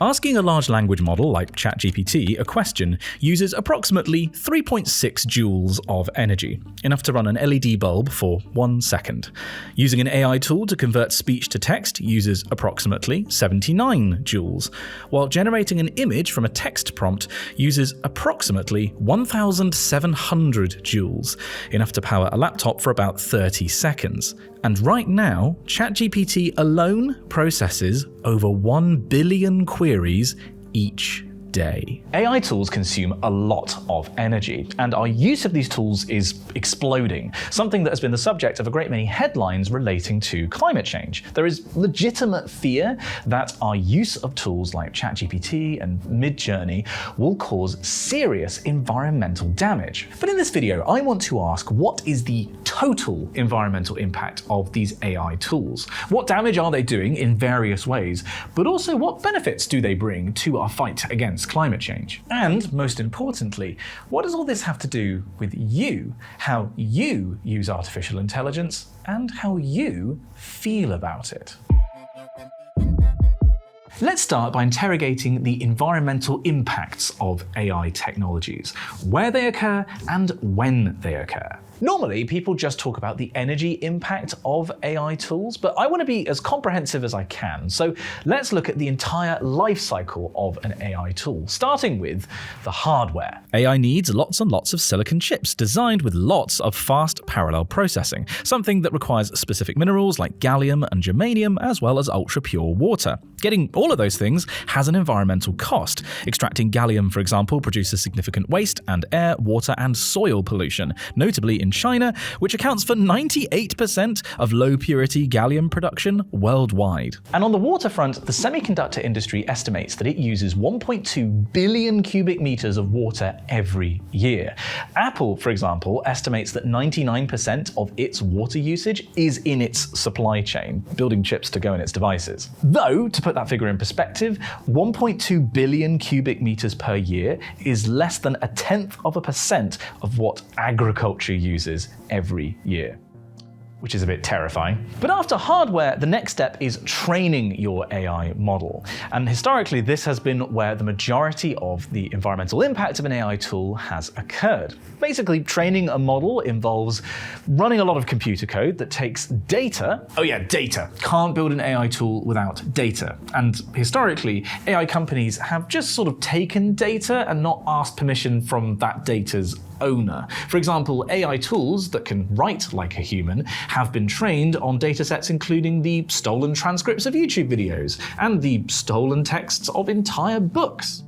Asking a large language model like ChatGPT a question uses approximately 3.6 joules of energy, enough to run an LED bulb for 1 second. Using an AI tool to convert speech to text uses approximately 79 joules, while generating an image from a text prompt uses approximately 1,700 joules, enough to power a laptop for about 30 seconds. And right now, ChatGPT alone processes over 1 billion queries each day. AI tools consume a lot of energy, and our use of these tools is exploding, something that has been the subject of a great many headlines relating to climate change. There is legitimate fear that our use of tools like ChatGPT and Midjourney will cause serious environmental damage. But in this video, I want to ask, what is the total environmental impact of these AI tools? What damage are they doing in various ways? But also, what benefits do they bring to our fight against climate change? And most importantly, what does all this have to do with you, how you use artificial intelligence, and how you feel about it? Let's start by interrogating the environmental impacts of AI technologies, where they occur and when they occur. Normally, people just talk about the energy impact of AI tools, but I want to be as comprehensive as I can. So let's look at the entire life cycle of an AI tool, starting with the hardware. AI needs lots and lots of silicon chips designed with lots of fast parallel processing, something that requires specific minerals like gallium and germanium, as well as ultra-pure water. Getting all of those things has an environmental cost. Extracting gallium, for example, produces significant waste and air, water, and soil pollution, notably in China, which accounts for 98% of low-purity gallium production worldwide. And on the water front, the semiconductor industry estimates that it uses 1.2 billion cubic meters of water every year. Apple, for example, estimates that 99% of its water usage is in its supply chain, building chips to go in its devices. Though, to put that figure in perspective, 1.2 billion cubic meters per year is less than 0.1% of what agriculture uses every year, which is a bit terrifying. But after hardware, the next step is training your AI model. And historically, this has been where the majority of the environmental impact of an AI tool has occurred. Basically, training a model involves running a lot of computer code that takes data. Oh yeah, data. Can't build an AI tool without data. And historically, AI companies have just sort of taken data and not asked permission from that data's owner. For example, AI tools that can write like a human have been trained on datasets including the stolen transcripts of YouTube videos and the stolen texts of entire books.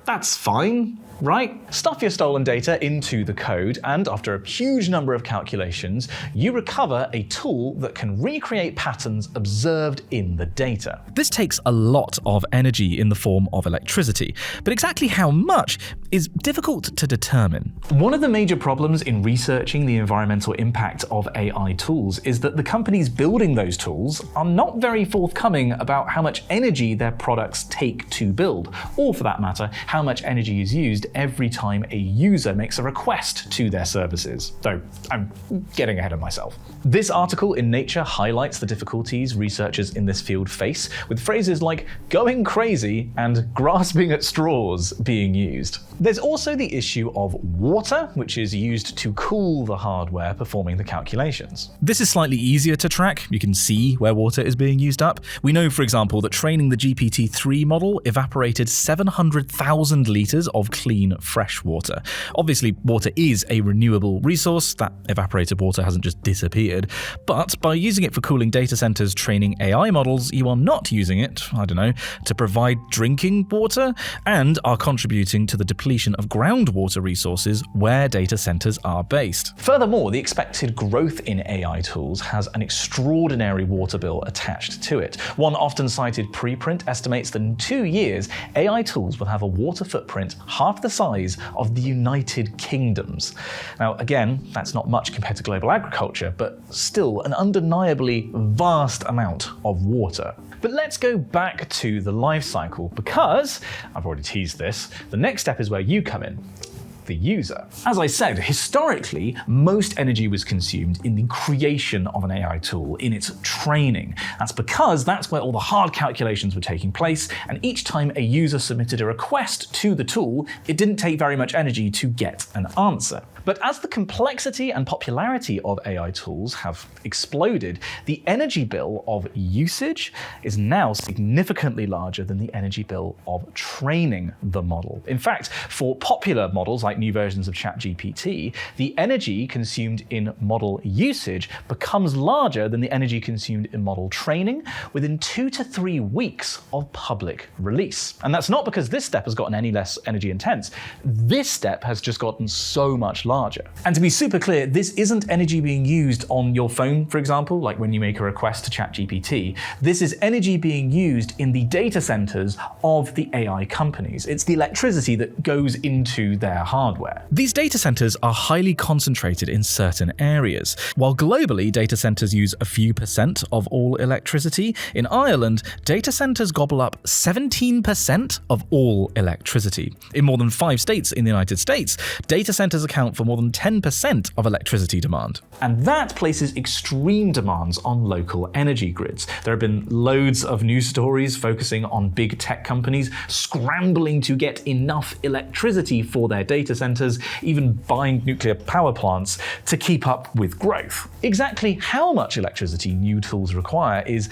That's fine, right? Stuff your stolen data into the code, and after a huge number of calculations, you recover a tool that can recreate patterns observed in the data. This takes a lot of energy in the form of electricity, but exactly how much is difficult to determine. One of the major problems in researching the environmental impact of AI tools is that the companies building those tools are not very forthcoming about how much energy their products take to build, or for that matter, how much energy is used every time a user makes a request to their services. Though I'm getting ahead of myself. This article in Nature highlights the difficulties researchers in this field face, with phrases like going crazy and grasping at straws being used. There's also the issue of water, which is used to cool the hardware performing the calculations. This is slightly easier to track. You can see where water is being used up. We know, for example, that training the GPT-3 model evaporated 700,000 litres of clean, fresh water. Obviously, water is a renewable resource. That evaporated water hasn't just disappeared. But by using it for cooling data centers training AI models, you are not using it, to provide drinking water, and are contributing to the depletion of groundwater resources where data centers are based. Furthermore, the expected growth in AI tools has an extraordinary water bill attached to it. One often cited preprint estimates that in 2 years, AI tools will have a water footprint half the size of the United Kingdom's. Now, again, that's not much compared to global agriculture, but still an undeniably vast amount of water. But let's go back to the life cycle, because, I've already teased this, the next step is where you come in. the user. As I said, historically, most energy was consumed in the creation of an AI tool, in its training. That's because that's where all the hard calculations were taking place, and each time a user submitted a request to the tool, it didn't take very much energy to get an answer. But as the complexity and popularity of AI tools have exploded, the energy bill of usage is now significantly larger than the energy bill of training the model. In fact, for popular models like new versions of ChatGPT, the energy consumed in model usage becomes larger than the energy consumed in model training within 2 to 3 weeks of public release. And that's not because this step has gotten any less energy intense. This step has just gotten so much larger. And to be super clear, this isn't energy being used on your phone, for example, like when you make a request to ChatGPT. This is energy being used in the data centers of the AI companies. It's the electricity that goes into their hardware. These data centers are highly concentrated in certain areas. While globally, data centers use a few % of all electricity, in Ireland, data centers gobble up 17% of all electricity. In more than 5 states in the United States, data centers account for more than 10% of electricity demand. And that places extreme demands on local energy grids. There have been loads of news stories focusing on big tech companies scrambling to get enough electricity for their data centers, even buying nuclear power plants to keep up with growth. Exactly how much electricity new tools require is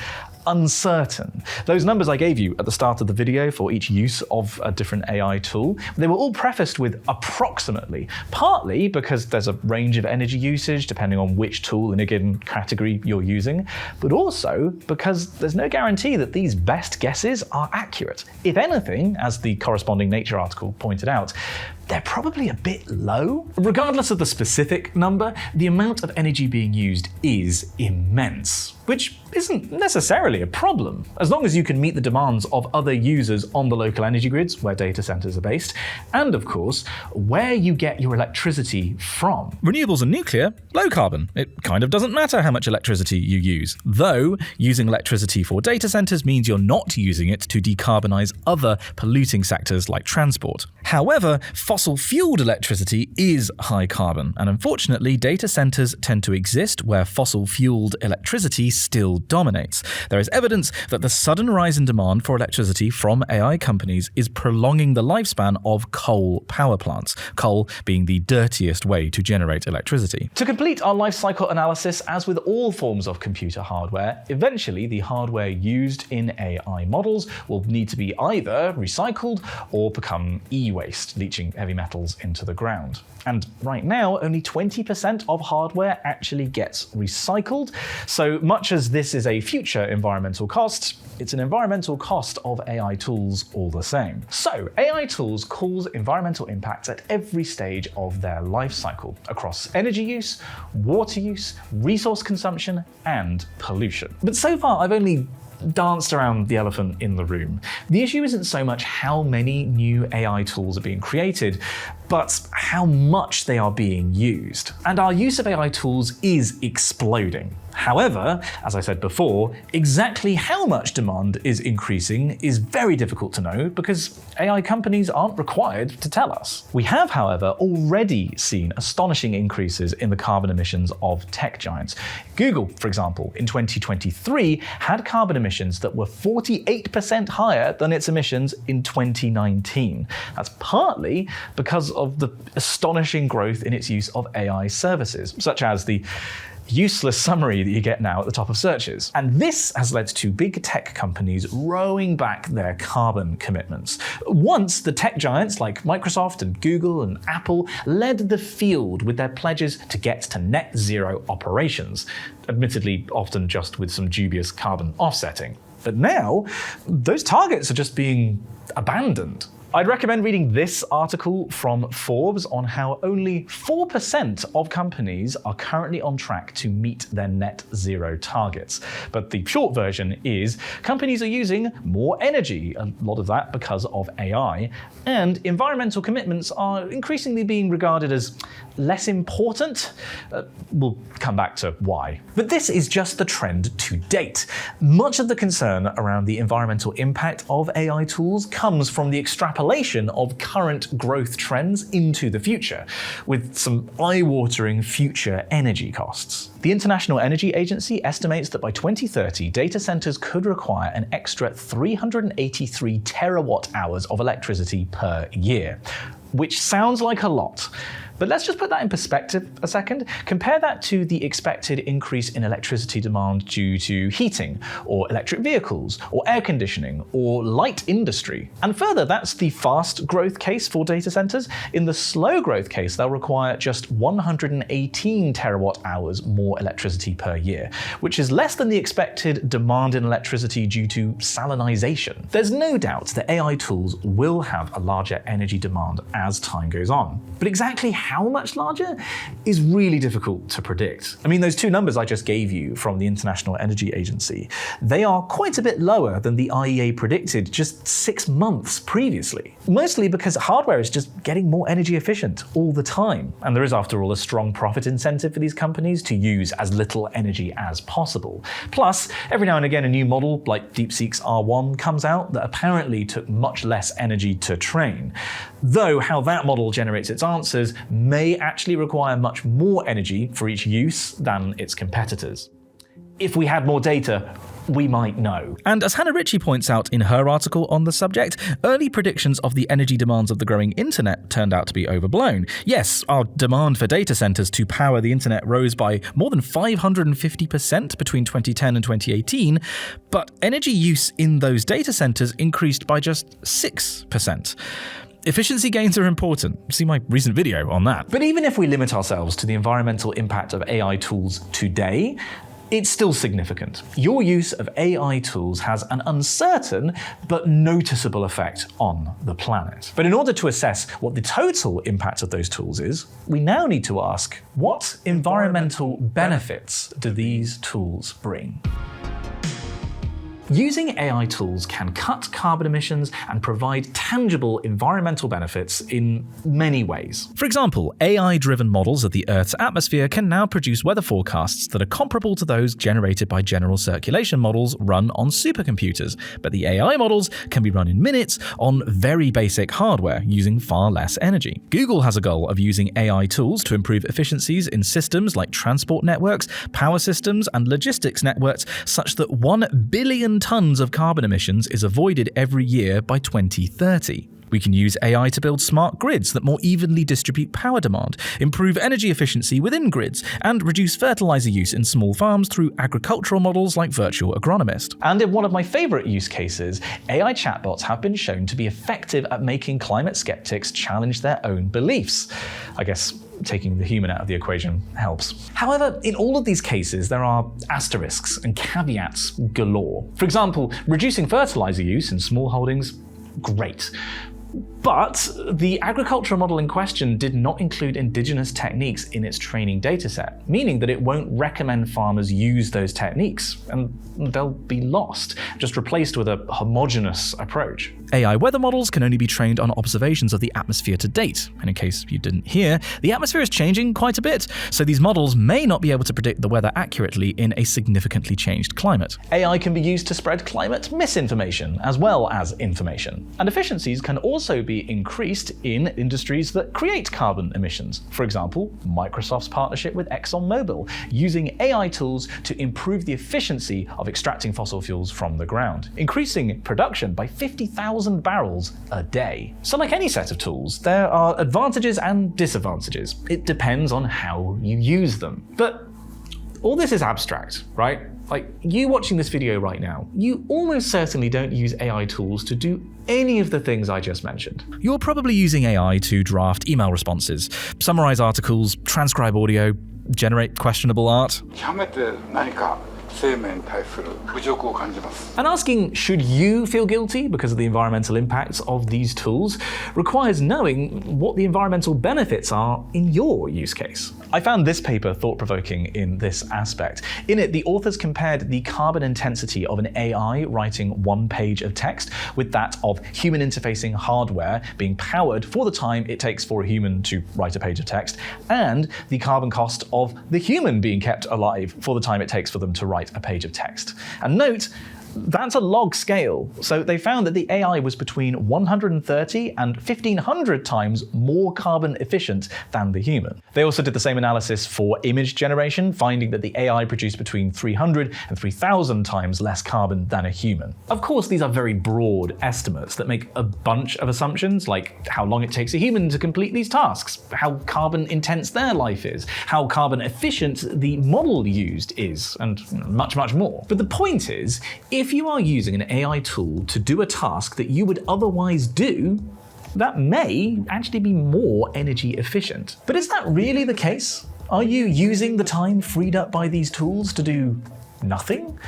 uncertain. Those numbers I gave you at the start of the video for each use of a different AI tool, they were all prefaced with approximately, partly because there's a range of energy usage depending on which tool in a given category you're using, but also because there's no guarantee that these best guesses are accurate. If anything, as the corresponding Nature article pointed out, they're probably a bit low. Regardless of the specific number, the amount of energy being used is immense, which isn't necessarily a problem, as long as you can meet the demands of other users on the local energy grids where data centers are based, and of course, where you get your electricity from. Renewables and nuclear, low carbon. It kind of doesn't matter how much electricity you use, though using electricity for data centers means you're not using it to decarbonize other polluting sectors like transport. However, fossil-fueled electricity is high carbon, and unfortunately, data centers tend to exist where fossil-fueled electricity still dominates. There is evidence that the sudden rise in demand for electricity from AI companies is prolonging the lifespan of coal power plants, coal being the dirtiest way to generate electricity. To complete our life cycle analysis, as with all forms of computer hardware, eventually the hardware used in AI models will need to be either recycled or become e-waste, leaching heavy metals into the ground. And right now, only 20% of hardware actually gets recycled. So much as this is a future environmental cost, it's an environmental cost of AI tools all the same. So AI tools cause environmental impacts at every stage of their life cycle, across energy use, water use, resource consumption, and pollution. But so far, I've only danced around the elephant in the room. The issue isn't so much how many new AI tools are being created, but how much they are being used. And our use of AI tools is exploding. However, as I said before, exactly how much demand is increasing is very difficult to know because AI companies aren't required to tell us. We have, however, already seen astonishing increases in the carbon emissions of tech giants. Google, for example, in 2023 had carbon emissions that were 48% higher than its emissions in 2019. That's partly because of the astonishing growth in its use of AI services, such as the useless summary that you get now at the top of searches. And this has led to big tech companies rowing back their carbon commitments. Once the tech giants like Microsoft and Google and Apple led the field with their pledges to get to net zero operations, admittedly often just with some dubious carbon offsetting. But now, those targets are just being abandoned. I'd recommend reading this article from Forbes on how only 4% of companies are currently on track to meet their net zero targets. But the short version is companies are using more energy, a lot of that because of AI, and environmental commitments are increasingly being regarded as less important. We'll come back to why. But this is just the trend to date. Much of the concern around the environmental impact of AI tools comes from the extrapolation extrapolation of current growth trends into the future, with some eye-watering future energy costs. The International Energy Agency estimates that by 2030, data centers could require an extra 383 terawatt-hours of electricity per year, which sounds like a lot. But let's just put that in perspective a second. Compare that to the expected increase in electricity demand due to heating, or electric vehicles, or air conditioning, or light industry. And further, that's the fast growth case for data centers. In the slow growth case, they'll require just 118 terawatt hours more electricity per year, which is less than the expected demand in electricity due to salinization. There's no doubt that AI tools will have a larger energy demand as time goes on. But exactly how much larger is really difficult to predict. I mean, those two numbers I just gave you from the International Energy Agency, they are quite a bit lower than the IEA predicted just 6 months previously. Mostly because hardware is just getting more energy efficient all the time. And there is, after all, a strong profit incentive for these companies to use as little energy as possible. Plus, every now and again, a new model like DeepSeek's R1 comes out that apparently took much less energy to train. Though how that model generates its answers may actually require much more energy for each use than its competitors. If we had more data, we might know. And as Hannah Ritchie points out in her article on the subject, early predictions of the energy demands of the growing internet turned out to be overblown. Yes, our demand for data centers to power the internet rose by more than 550% between 2010 and 2018, but energy use in those data centers increased by just 6%. Efficiency gains are important. See my recent video on that. But even if we limit ourselves to the environmental impact of AI tools today, it's still significant. Your use of AI tools has an uncertain but noticeable effect on the planet. But in order to assess what the total impact of those tools is, we now need to ask, what environmental benefits do these tools bring? Using AI tools can cut carbon emissions and provide tangible environmental benefits in many ways. For example, AI-driven models of the Earth's atmosphere can now produce weather forecasts that are comparable to those generated by general circulation models run on supercomputers, but the AI models can be run in minutes on very basic hardware using far less energy. Google has a goal of using AI tools to improve efficiencies in systems like transport networks, power systems, and logistics networks such that 1 billion tons of carbon emissions is avoided every year by 2030. We can use AI to build smart grids that more evenly distribute power demand, improve energy efficiency within grids, and reduce fertilizer use in small farms through agricultural models like Virtual Agronomist. And in one of my favorite use cases, AI chatbots have been shown to be effective at making climate skeptics challenge their own beliefs. I guess taking the human out of the equation helps. However, in all of these cases, there are asterisks and caveats galore. For example, reducing fertilizer use in small holdings, great. But the agricultural model in question did not include indigenous techniques in its training dataset, meaning that it won't recommend farmers use those techniques, and they'll be lost, just replaced with a homogeneous approach. AI weather models can only be trained on observations of the atmosphere to date, and in case you didn't hear, the atmosphere is changing quite a bit, so these models may not be able to predict the weather accurately in a significantly changed climate. AI can be used to spread climate misinformation as well as information, and efficiencies can also be increased in industries that create carbon emissions. For example, Microsoft's partnership with ExxonMobil, using AI tools to improve the efficiency of extracting fossil fuels from the ground, increasing production by 50,000 barrels a day. So like any set of tools, there are advantages and disadvantages. It depends on how you use them. But all this is abstract, right? Like, you watching this video right now, you almost certainly don't use AI tools to do any of the things I just mentioned. You're probably using AI to draft email responses, summarize articles, transcribe audio, generate questionable art. And asking, should you feel guilty because of the environmental impacts of these tools, requires knowing what the environmental benefits are in your use case. I found this paper thought-provoking in this aspect. In it, the authors compared the carbon intensity of an AI writing one page of text with that of human interfacing hardware being powered for the time it takes for a human to write a page of text, and the carbon cost of the human being kept alive for the time it takes for them to write a page of text. And note, That's a log scale. So they found that the AI was between 130 and 1500 times more carbon efficient than the human. They also did the same analysis for image generation, finding that the AI produced between 300 and 3000 times less carbon than a human. Of course, these are very broad estimates that make a bunch of assumptions, like how long it takes a human to complete these tasks, how carbon intense their life is, how carbon efficient the model used is, and much, much more. But the point is, if you are using an AI tool to do a task that you would otherwise do, that may actually be more energy efficient. But is that really the case? Are you using the time freed up by these tools to do nothing?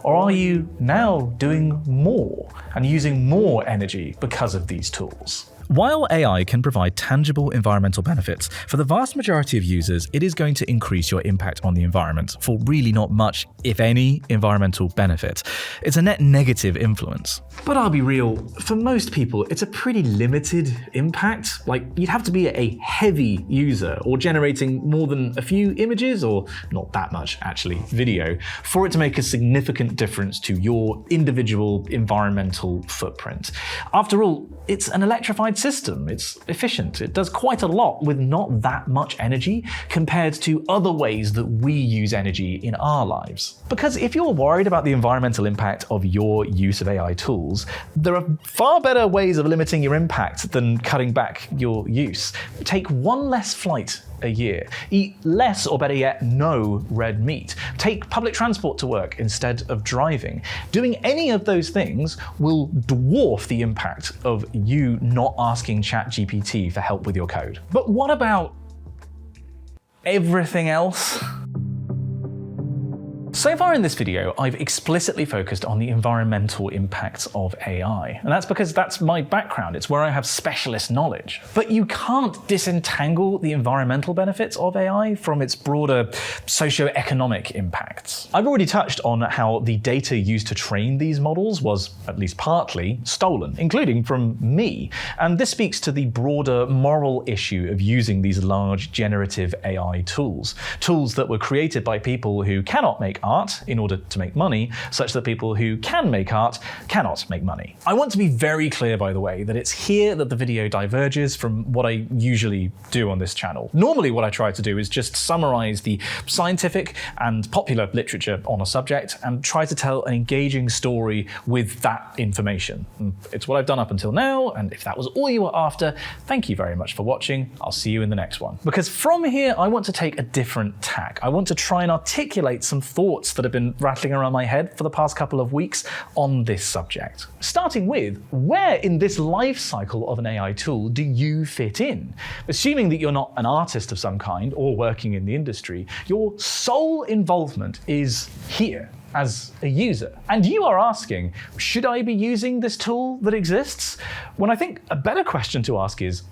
Or are you now doing more and using more energy because of these tools? While AI can provide tangible environmental benefits, for the vast majority of users, it is going to increase your impact on the environment for really not much, if any, environmental benefit. It's a net negative influence. But I'll be real, for most people, it's a pretty limited impact. Like, you'd have to be a heavy user or generating more than a few images, or not that much actually, video, for it to make a significant difference to your individual environmental footprint. After all, it's an electrified system. It's efficient. It does quite a lot with not that much energy compared to other ways that we use energy in our lives. Because if you're worried about the environmental impact of your use of AI tools, there are far better ways of limiting your impact than cutting back your use. Take one less flight a year. Eat less, or better yet, no red meat. Take public transport to work instead of driving. Doing any of those things will dwarf the impact of you not asking ChatGPT for help with your code. But what about everything else? So far in this video, I've explicitly focused on the environmental impacts of AI. And that's because that's my background. It's where I have specialist knowledge. But you can't disentangle the environmental benefits of AI from its broader socio-economic impacts. I've already touched on how the data used to train these models was, at least partly, stolen, including from me. And this speaks to the broader moral issue of using these large generative AI tools. Tools that were created by people who cannot make art in order to make money, such that people who can make art cannot make money. I want to be very clear, by the way, that it's here that the video diverges from what I usually do on this channel. Normally what I try to do is just summarize the scientific and popular literature on a subject and try to tell an engaging story with that information. It's what I've done up until now, and if that was all you were after, thank you very much for watching. I'll see you in the next one. Because from here, I want to take a different tack. I want to try and articulate some thoughts that have been rattling around my head for the past couple of weeks on this subject. Starting with, where in this life cycle of an AI tool do you fit in? Assuming that you're not an artist of some kind or working in the industry, your sole involvement is here as a user. And you are asking, should I be using this tool that exists? When I think a better question to ask is,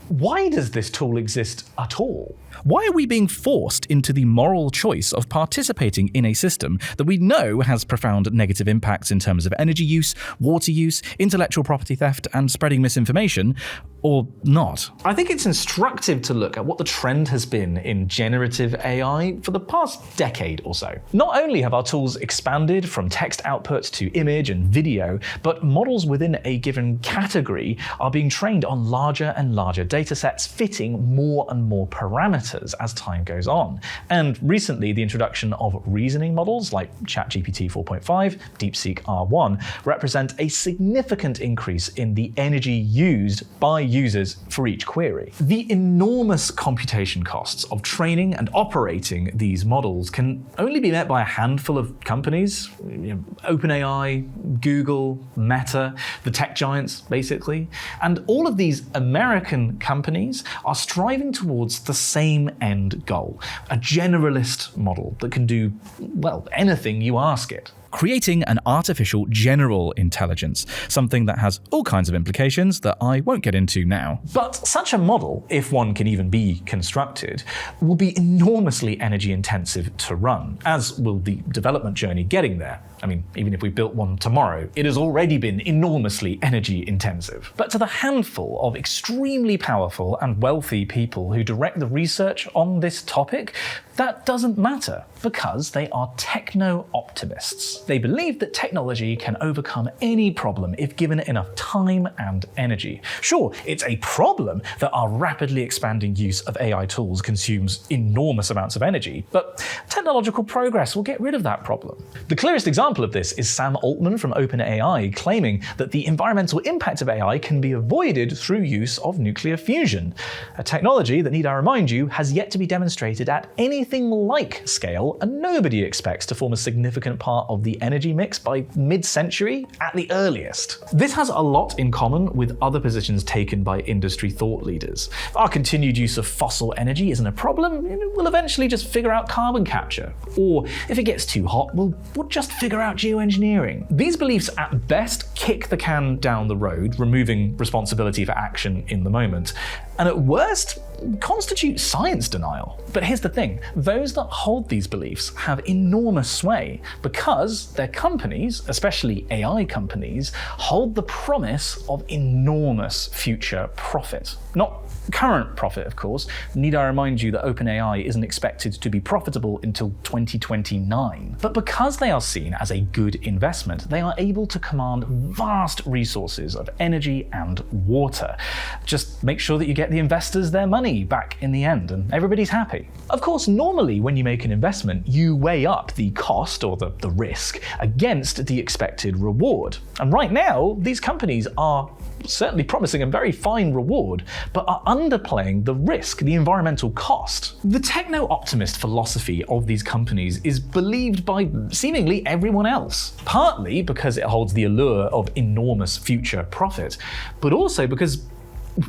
why does this tool exist at all? Why are we being forced into the moral choice of participating in a system that we know has profound negative impacts in terms of energy use, water use, intellectual property theft, and spreading misinformation, or not? I think it's instructive to look at what the trend has been in generative AI for the past decade or so. Not only have our tools expanded from text output to image and video, but models within a given category are being trained on larger and larger datasets fitting more and more parameters as time goes on. And recently, the introduction of reasoning models like ChatGPT 4.5, DeepSeek R1 represent a significant increase in the energy used by users for each query. The enormous computation costs of training and operating these models can only be met by a handful of companies, OpenAI, Google, Meta, the tech giants, basically. And all of these American companies are striving towards the same end goal, a generalist model that can do, well, anything you ask it. Creating an artificial general intelligence, something that has all kinds of implications that I won't get into now. But such a model, if one can even be constructed, will be enormously energy intensive to run, as will the development journey getting there. I mean, even if we built one tomorrow, it has already been enormously energy intensive. But to the handful of extremely powerful and wealthy people who direct the research on this topic, that doesn't matter, because they are techno-optimists. They believe that technology can overcome any problem if given enough time and energy. Sure, it's a problem that our rapidly expanding use of AI tools consumes enormous amounts of energy, but technological progress will get rid of that problem. The clearest example of this is Sam Altman from OpenAI claiming that the environmental impact of AI can be avoided through use of nuclear fusion, a technology that, need I remind you, has yet to be demonstrated at anything like scale, and nobody expects to form a significant part of the energy mix by mid-century at the earliest. This has a lot in common with other positions taken by industry thought leaders. If our continued use of fossil energy isn't a problem, we'll eventually just figure out carbon capture. Or if it gets too hot, we'll just figure out geoengineering. These beliefs at best kick the can down the road, removing responsibility for action in the moment, and at worst, constitute science denial. But here's the thing, those that hold these beliefs have enormous sway because their companies, especially AI companies, hold the promise of enormous future profit. Not current profit, of course. Need I remind you that OpenAI isn't expected to be profitable until 2029. But because they are seen as a good investment, they are able to command vast resources of energy and water. Just make sure that you get the investors their money back in the end, and everybody's happy. Of course, normally when you make an investment, you weigh up the cost or the risk against the expected reward. And right now, these companies are certainly promising a very fine reward, but are underplaying the risk, the environmental cost. The techno-optimist philosophy of these companies is believed by seemingly everyone else, partly because it holds the allure of enormous future profit, but also because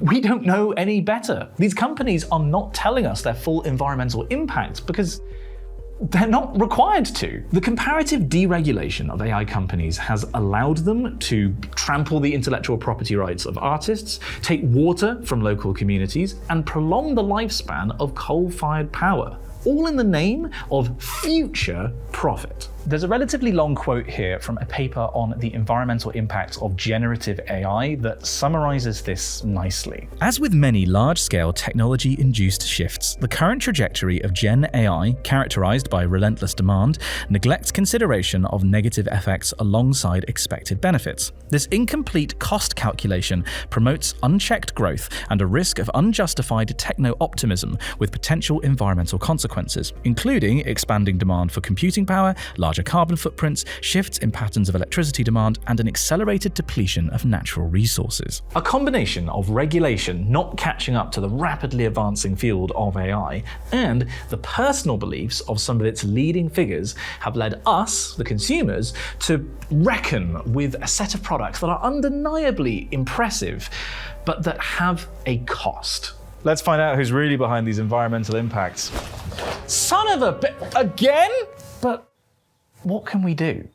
we don't know any better. These companies are not telling us their full environmental impact because they're not required to. The comparative deregulation of AI companies has allowed them to trample the intellectual property rights of artists, take water from local communities, and prolong the lifespan of coal-fired power, all in the name of future profit. There's a relatively long quote here from a paper on the environmental impacts of generative AI that summarizes this nicely. As with many large-scale technology-induced shifts, the current trajectory of Gen AI, characterized by relentless demand, neglects consideration of negative effects alongside expected benefits. This incomplete cost calculation promotes unchecked growth and a risk of unjustified techno-optimism with potential environmental consequences, including expanding demand for computing power, larger carbon footprints, shifts in patterns of electricity demand, and an accelerated depletion of natural resources. A combination of regulation not catching up to the rapidly advancing field of AI and the personal beliefs of some of its leading figures have led us, the consumers, to reckon with a set of products that are undeniably impressive, but that have a cost. Let's find out who's really behind these environmental impacts. Son of a again? But what can we do?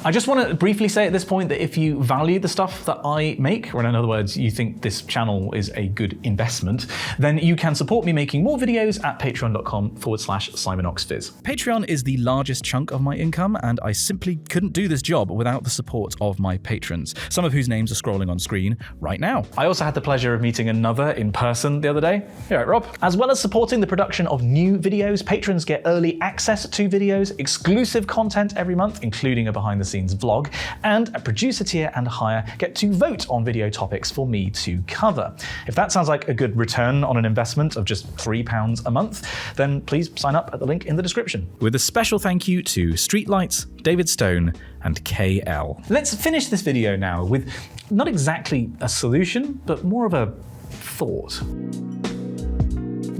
I just want to briefly say at this point that if you value the stuff that I make, or in other words, you think this channel is a good investment, then you can support me making more videos at patreon.com/SimonOxFizz. Patreon is the largest chunk of my income, and I simply couldn't do this job without the support of my patrons, some of whose names are scrolling on screen right now. I also had the pleasure of meeting another in person the other day. You're right, Rob. As well as supporting the production of new videos, patrons get early access to videos, exclusive content every month, including a behind-the-scenes vlog, and a producer tier and higher get to vote on video topics for me to cover. If that sounds like a good return on an investment of just £3 a month, then please sign up at the link in the description. With a special thank you to Streetlights, David Stone, and KL. Let's finish this video now with not exactly a solution, but more of a thought.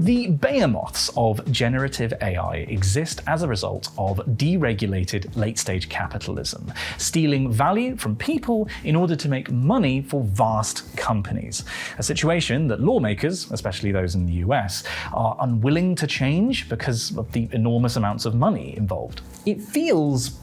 The behemoths of generative AI exist as a result of deregulated late-stage capitalism, stealing value from people in order to make money for vast companies. A situation that lawmakers, especially those in the US, are unwilling to change because of the enormous amounts of money involved. It feels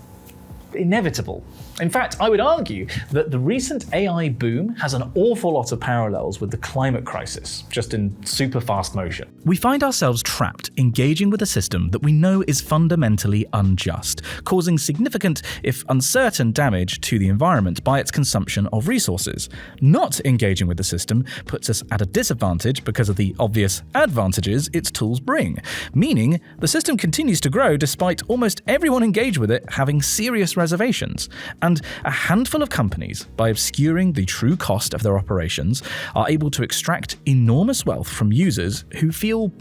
inevitable. In fact, I would argue that the recent AI boom has an awful lot of parallels with the climate crisis, just in super fast motion. We find ourselves trapped engaging with a system that we know is fundamentally unjust, causing significant, if uncertain, damage to the environment by its consumption of resources. Not engaging with the system puts us at a disadvantage because of the obvious advantages its tools bring, meaning the system continues to grow despite almost everyone engaged with it having serious reservations. And a handful of companies, by obscuring the true cost of their operations, are able to extract enormous wealth from users who feel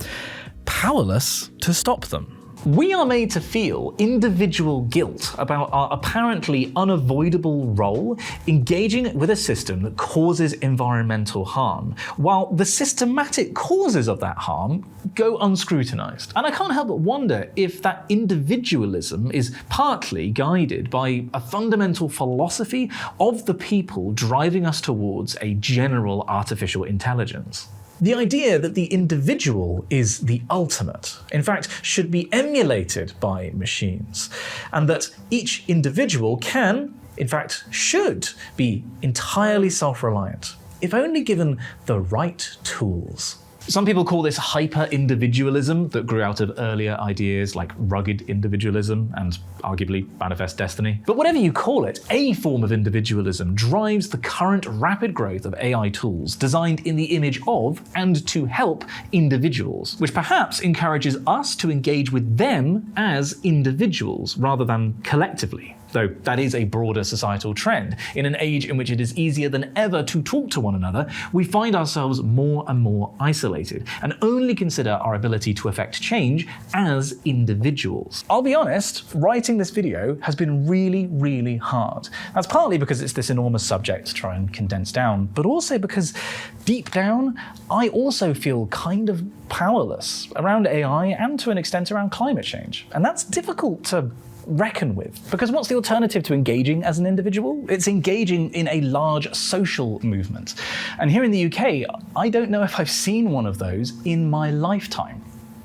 powerless to stop them. We are made to feel individual guilt about our apparently unavoidable role engaging with a system that causes environmental harm, while the systematic causes of that harm go unscrutinized. And I can't help but wonder if that individualism is partly guided by a fundamental philosophy of the people driving us towards a general artificial intelligence. The idea that the individual is the ultimate, in fact, should be emulated by machines, and that each individual can, in fact, should be entirely self-reliant, if only given the right tools. Some people call this hyper-individualism that grew out of earlier ideas like rugged individualism and arguably manifest destiny. But whatever you call it, a form of individualism drives the current rapid growth of AI tools designed in the image of and to help individuals, which perhaps encourages us to engage with them as individuals rather than collectively. Though that is a broader societal trend. In an age in which it is easier than ever to talk to one another, we find ourselves more and more isolated and only consider our ability to affect change as individuals. I'll be honest, writing this video has been really, really hard. That's partly because it's this enormous subject to try and condense down, but also because deep down, I also feel kind of powerless around AI and to an extent around climate change. And that's difficult to reckon with. Because what's the alternative to engaging as an individual? It's engaging in a large social movement. And here in the UK, I don't know if I've seen one of those in my lifetime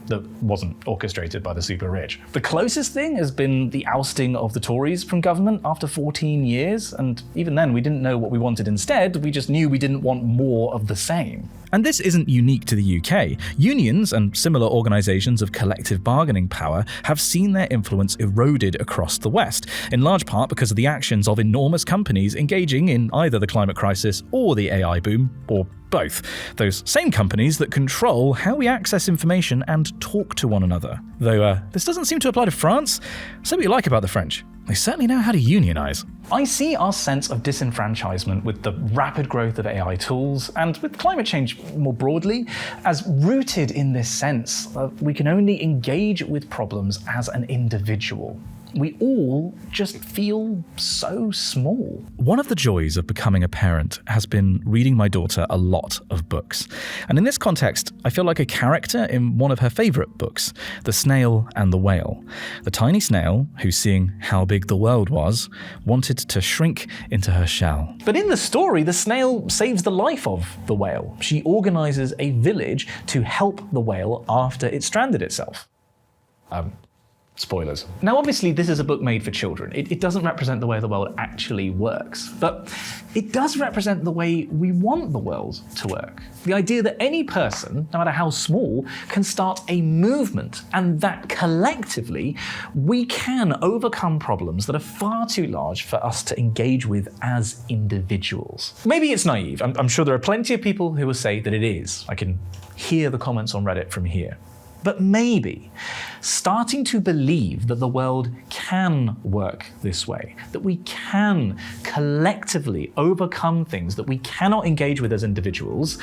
that wasn't orchestrated by the super rich. The closest thing has been the ousting of the Tories from government after 14 years, and even then we didn't know what we wanted instead, we just knew we didn't want more of the same. And this isn't unique to the UK. Unions and similar organisations of collective bargaining power have seen their influence eroded across the West, in large part because of the actions of enormous companies engaging in either the climate crisis or the AI boom, or both. Those same companies that control how we access information and talk to one another. Though this doesn't seem to apply to France. So what you like about the French? They certainly know how to unionise. I see our sense of disenfranchisement with the rapid growth of AI tools, and with climate change more broadly, as rooted in this sense that we can only engage with problems as an individual. We all just feel so small. One of the joys of becoming a parent has been reading my daughter a lot of books. And in this context, I feel like a character in one of her favourite books, The Snail and the Whale. The tiny snail, who seeing how big the world was, wanted to shrink into her shell. But in the story, the snail saves the life of the whale. She organises a village to help the whale after it stranded itself. Spoilers. Now obviously this is a book made for children. It doesn't represent the way the world actually works, but it does represent the way we want the world to work. The idea that any person, no matter how small, can start a movement, and that collectively we can overcome problems that are far too large for us to engage with as individuals. Maybe it's naive. I'm sure there are plenty of people who will say that it is. I can hear the comments on Reddit from here. But maybe starting to believe that the world can work this way, that we can collectively overcome things that we cannot engage with as individuals,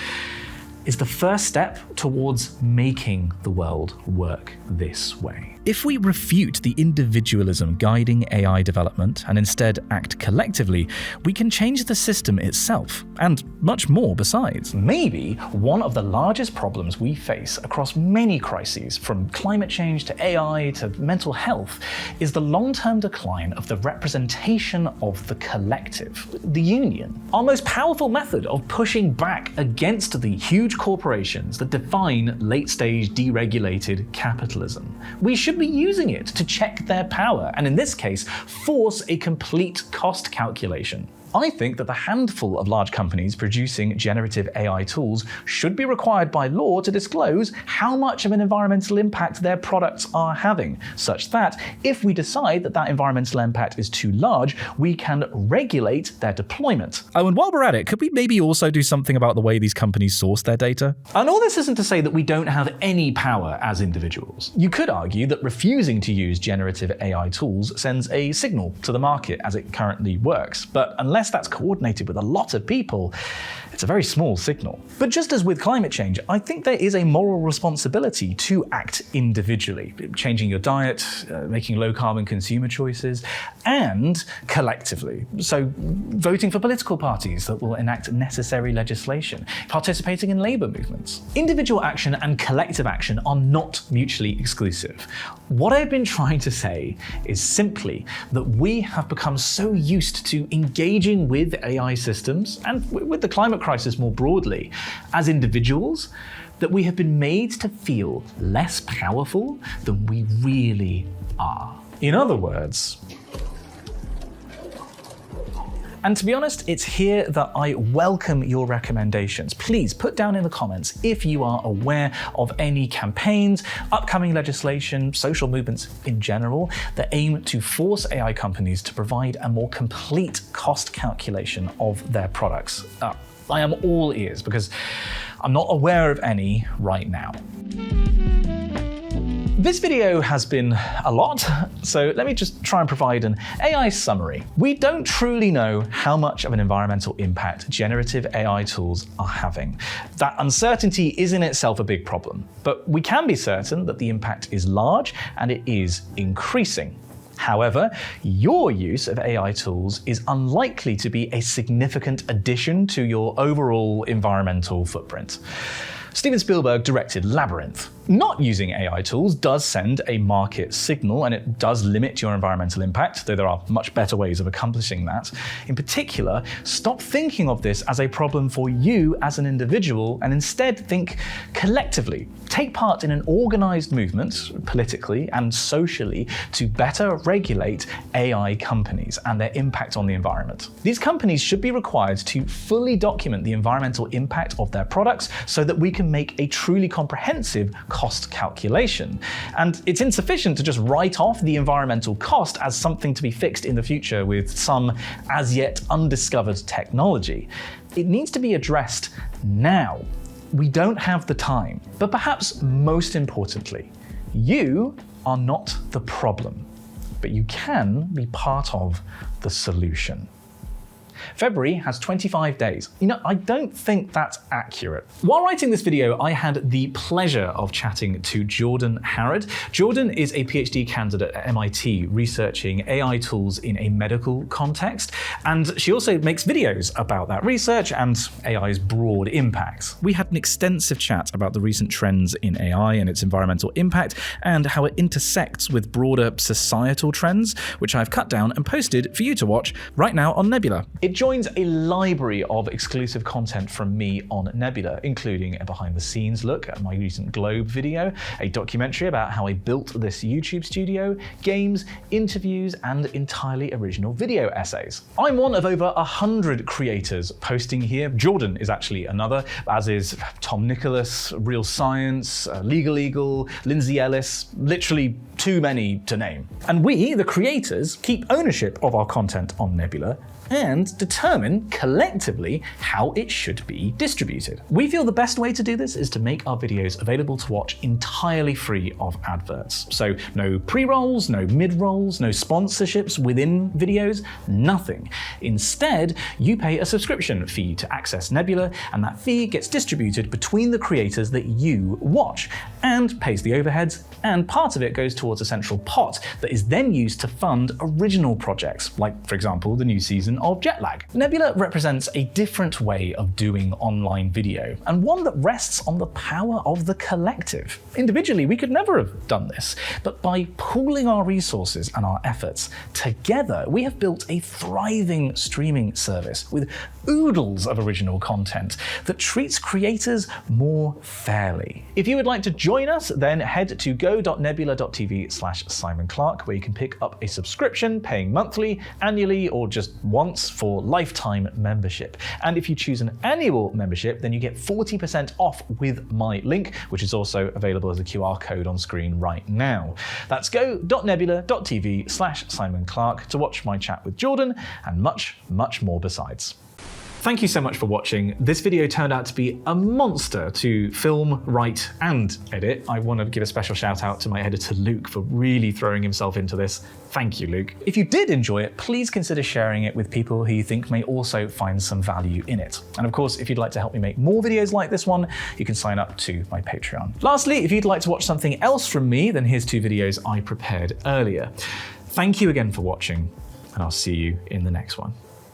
is the first step towards making the world work this way. If we refute the individualism guiding AI development and instead act collectively, we can change the system itself, and much more besides. Maybe one of the largest problems we face across many crises, from climate change to AI to mental health, is the long-term decline of the representation of the collective, the union. Our most powerful method of pushing back against the huge huge corporations that define late-stage deregulated capitalism. We should be using it to check their power, and in this case, force a complete cost calculation. I think that the handful of large companies producing generative AI tools should be required by law to disclose how much of an environmental impact their products are having, such that if we decide that that environmental impact is too large, we can regulate their deployment. Oh, and while we're at it, could we maybe also do something about the way these companies source their data? And all this isn't to say that we don't have any power as individuals. You could argue that refusing to use generative AI tools sends a signal to the market as it currently works, but unless that's coordinated with a lot of people, it's a very small signal. But just as with climate change, I think there is a moral responsibility to act individually, changing your diet, making low-carbon consumer choices, and collectively. So voting for political parties that will enact necessary legislation, participating in labour movements. Individual action and collective action are not mutually exclusive. What I've been trying to say is simply that we have become so used to engaging with AI systems, and with the climate crisis more broadly, as individuals, that we have been made to feel less powerful than we really are. In other words, and to be honest, it's here that I welcome your recommendations. Please put down in the comments if you are aware of any campaigns, upcoming legislation, social movements in general that aim to force AI companies to provide a more complete cost calculation of their products. I am all ears because I'm not aware of any right now. This video has been a lot, so let me just try and provide an AI summary. We don't truly know how much of an environmental impact generative AI tools are having. That uncertainty is in itself a big problem, but we can be certain that the impact is large and it is increasing. However, your use of AI tools is unlikely to be a significant addition to your overall environmental footprint. Steven Spielberg directed Labyrinth. Not using AI tools does send a market signal, and it does limit your environmental impact, though there are much better ways of accomplishing that. In particular, stop thinking of this as a problem for you as an individual, and instead think collectively. Take part in an organized movement, politically and socially, to better regulate AI companies and their impact on the environment. These companies should be required to fully document the environmental impact of their products so that we can make a truly comprehensive cost calculation. And it's insufficient to just write off the environmental cost as something to be fixed in the future with some as yet undiscovered technology. It needs to be addressed now. We don't have the time. But perhaps most importantly, you are not the problem, but you can be part of the solution. February has 25 days. I don't think that's accurate. While writing this video, I had the pleasure of chatting to Jordan Harrod. Jordan is a PhD candidate at MIT researching AI tools in a medical context, and she also makes videos about that research and AI's broad impacts. We had an extensive chat about the recent trends in AI and its environmental impact, and how it intersects with broader societal trends, which I've cut down and posted for you to watch right now on Nebula. It joins a library of exclusive content from me on Nebula, including a behind-the-scenes look at my recent Globe video, a documentary about how I built this YouTube studio, games, interviews, and entirely original video essays. I'm one of over 100 creators posting here. Jordan is actually another, as is Tom Nicholas, Real Science, Legal Eagle, Lindsay Ellis, literally too many to name. And we, the creators, keep ownership of our content on Nebula and determine collectively how it should be distributed. We feel the best way to do this is to make our videos available to watch entirely free of adverts. So no pre-rolls, no mid-rolls, no sponsorships within videos, nothing. Instead, you pay a subscription fee to access Nebula, and that fee gets distributed between the creators that you watch and pays the overheads, and part of it goes towards a central pot that is then used to fund original projects, like, for example, the new season of jet lag. Nebula represents a different way of doing online video, and one that rests on the power of the collective. Individually, we could never have done this, but by pooling our resources and our efforts, together we have built a thriving streaming service with oodles of original content that treats creators more fairly. If you would like to join us, then head to go.nebula.tv/Simon Clark, where you can pick up a subscription, paying monthly, annually, or just once for lifetime membership. And if you choose an annual membership, then you get 40% off with my link, which is also available as a QR code on screen right now. That's go.nebula.tv/Simon Clark to watch my chat with Jordan and much, much more besides. Thank you so much for watching. This video turned out to be a monster to film, write, and edit. I want to give a special shout out to my editor Luke for really throwing himself into this. Thank you, Luke. If you did enjoy it, please consider sharing it with people who you think may also find some value in it. And of course, if you'd like to help me make more videos like this one, you can sign up to my Patreon. Lastly, if you'd like to watch something else from me, then here's 2 videos I prepared earlier. Thank you again for watching, and I'll see you in the next one.